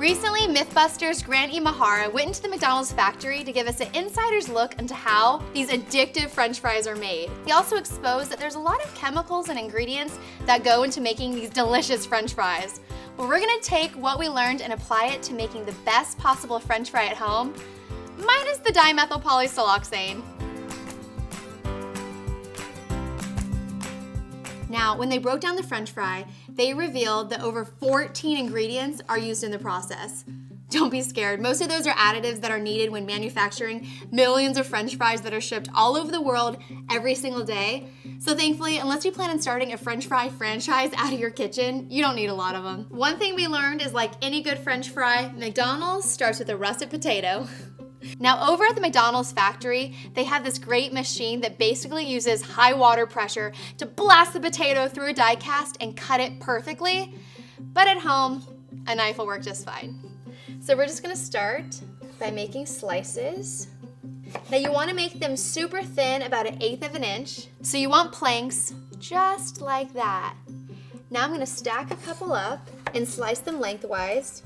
Recently, MythBuster's Grant Imahara went into the McDonald's factory to give us an insider's look into how these addictive French fries are made. He also exposed that there's a lot of chemicals and ingredients that go into making these delicious French fries. Well, we're gonna take what we learned and apply it to making the best possible French fry at home, minus the dimethylpolysiloxane. Now, when they broke down the French fry, they revealed that over 14 ingredients are used in the process. Don't be scared. Most of those are additives that are needed when manufacturing millions of French fries that are shipped all over the world every single day. So thankfully, unless you plan on starting a French fry franchise out of your kitchen, you don't need a lot of them. One thing we learned is, like any good French fry, McDonald's starts with a russet potato. Now, over at the McDonald's factory, they have this great machine that basically uses high water pressure to blast the potato through a die cast and cut it perfectly. But at home, a knife will work just fine. So we're just gonna start by making slices. Now you wanna make them super thin, about 1/8 of an inch. So you want planks just like that. Now I'm gonna stack a couple up and slice them lengthwise.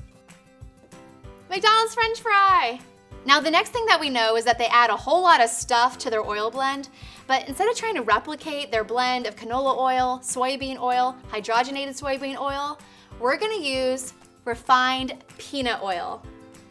McDonald's French fry! Now the next thing that we know is that they add a whole lot of stuff to their oil blend, but instead of trying to replicate their blend of canola oil, soybean oil, hydrogenated soybean oil, we're gonna use refined peanut oil.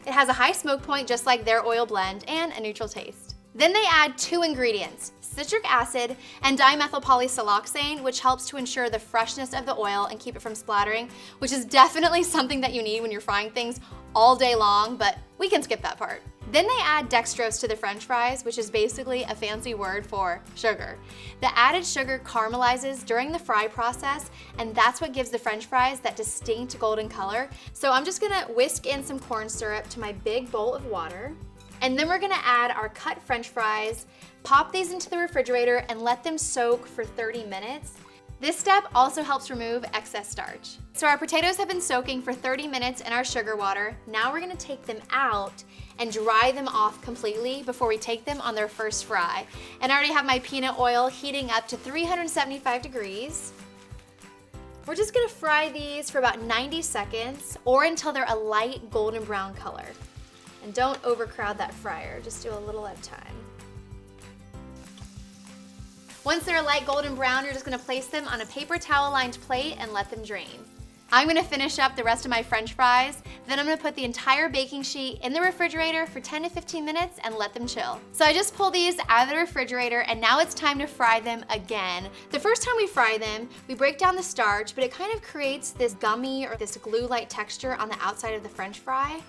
It has a high smoke point just like their oil blend and a neutral taste. Then they add 2 ingredients, citric acid and dimethylpolysiloxane, which helps to ensure the freshness of the oil and keep it from splattering, which is definitely something that you need when you're frying things all day long, but we can skip that part. Then they add dextrose to the French fries, which is basically a fancy word for sugar. The added sugar caramelizes during the fry process, and that's what gives the French fries that distinct golden color. So I'm just gonna whisk in some corn syrup to my big bowl of water, and then we're gonna add our cut French fries, pop these into the refrigerator, and let them soak for 30 minutes. This step also helps remove excess starch. So our potatoes have been soaking for 30 minutes in our sugar water. Now we're gonna take them out and dry them off completely before we take them on their first fry. And I already have my peanut oil heating up to 375 degrees. We're just gonna fry these for about 90 seconds or until they're a light golden brown color. And don't overcrowd that fryer, just do a little at a time. Once they're a light golden brown, you're just gonna place them on a paper towel lined plate and let them drain. I'm gonna finish up the rest of my French fries, then I'm gonna put the entire baking sheet in the refrigerator for 10 to 15 minutes and let them chill. So I just pulled these out of the refrigerator and now it's time to fry them again. The first time we fry them, we break down the starch, but it kind of creates this gummy or this glue-like texture on the outside of the French fry.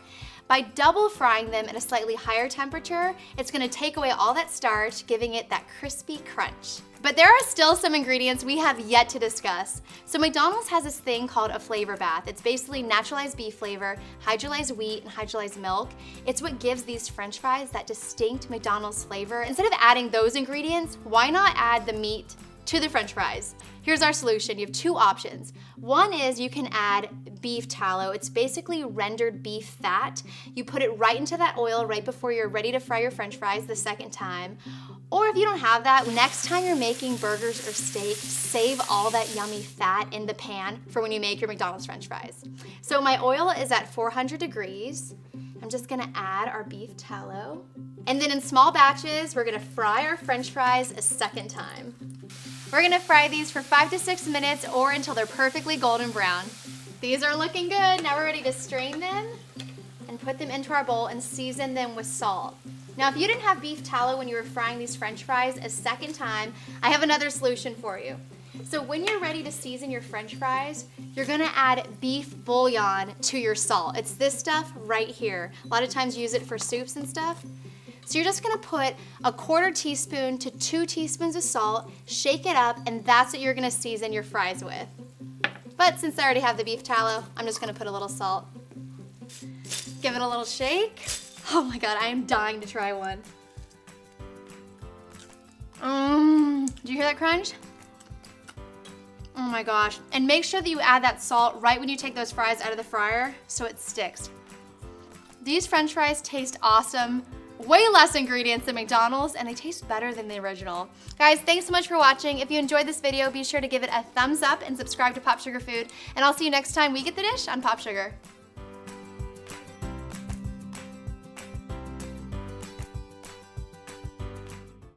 By double frying them at a slightly higher temperature, it's gonna take away all that starch, giving it that crispy crunch. But there are still some ingredients we have yet to discuss. So McDonald's has this thing called a flavor bath. It's basically naturalized beef flavor, hydrolyzed wheat, and hydrolyzed milk. It's what gives these French fries that distinct McDonald's flavor. Instead of adding those ingredients, why not add the meat to the French fries? Here's our solution. You have 2 options. One is you can add beef tallow. It's basically rendered beef fat. You put it right into that oil right before you're ready to fry your French fries the second time. Or if you don't have that, next time you're making burgers or steak, save all that yummy fat in the pan for when you make your McDonald's French fries. So my oil is at 400 degrees. I'm just gonna add our beef tallow. And then in small batches, we're gonna fry our French fries a second time. We're gonna fry these for 5 to 6 minutes or until they're perfectly golden brown. These are looking good. Now we're ready to strain them and put them into our bowl and season them with salt. Now, if you didn't have beef tallow when you were frying these French fries a second time, I have another solution for you. So when you're ready to season your French fries, you're gonna add beef bouillon to your salt. It's this stuff right here. A lot of times you use it for soups and stuff. So you're just gonna put a 1/4 teaspoon to 2 teaspoons of salt, shake it up, and that's what you're gonna season your fries with. But since I already have the beef tallow, I'm just gonna put a little salt. Give it a little shake. Oh my God, I am dying to try one. Did you hear that crunch? Oh my gosh. And make sure that you add that salt right when you take those fries out of the fryer so it sticks. These French fries taste awesome. Way less ingredients than McDonald's, and they taste better than the original. Guys, thanks so much for watching. If you enjoyed this video, be sure to give it a thumbs up and subscribe to Popsugar Food, and I'll see you next time we get the dish on Popsugar.